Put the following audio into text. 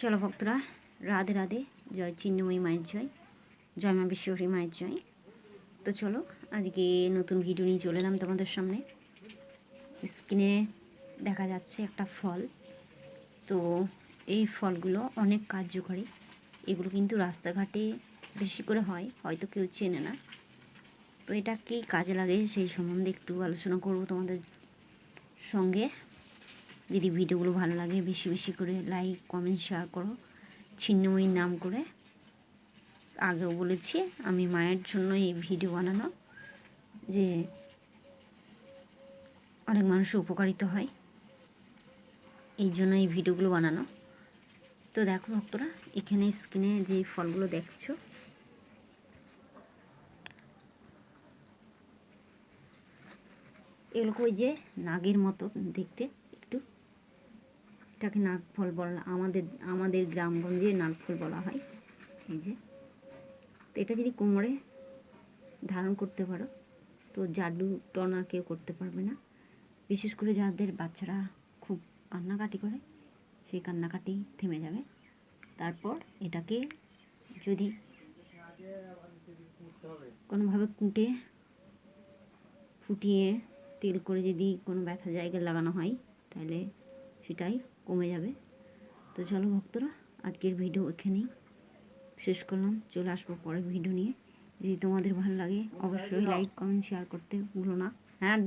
চলো ভক্তরা, রাধে রাধে, জয় চিন্ময়ী মায়ের জয়, জয় মা বিশ্বহরী মায়ের জয়। তো চলো আজকে নতুন ভিডিও নিয়ে চলে এলাম তোমাদের সামনে। স্ক্রিনে দেখা যাচ্ছে একটা ফল। তো এই ফলগুলো অনেক কার্যকরী। এগুলো কিন্তু রাস্তাঘাটে বেশি করে হয়, হয়তো কেউ চেনে না। তো এটা কি কাজে লাগে সেই সম্বন্ধে একটু আলোচনা করব তোমাদের সঙ্গে। যদি ভিডিওগুলো ভালো লাগে বেশি বেশি করে লাইক কমেন্ট শেয়ার করো, ছিন্নময়ীর নাম করে। আগেও বলেছি আমি মায়ের জন্য এই ভিডিও বানানো, যে অনেক মানুষের উপকারিত হয়, এই জন্য এই ভিডিওগুলো বানানো। তো দেখো ভক্তরা, এখানে স্ক্রিনে যে ফলগুলো দেখছো, এগুলোকে ওই যে নাগের মতো দেখতে একটু, এটাকে নাগ ফল বলা, আমাদের গ্রামগঞ্জে নাগ ফল বলা হয়। এই যে, তো এটা যদি কোমরে ধারণ করতে পারো তো জাদু টনা কেউ করতে পারবে না। বিশেষ করে যাদের বাচ্চারা খুব কান্নাকাটি করে, সেই কান্নাকাটি থেমে যাবে। তারপর এটাকে যদি কোনোভাবে কুটে ফুটিয়ে তেল করে যদি কোনো ব্যথা জায়গায় লাগানো হয়, তাহলে সেটাই কমে যাবে। তো চলো ভক্তরা, আজকের ভিডিও এখানেই শেষ করলাম। চলে আসবো পরের ভিডিও নিয়ে। যদি তোমাদের ভালো লাগে অবশ্যই লাইক কমেন্ট শেয়ার করতে ভুলো না। হ্যাঁ।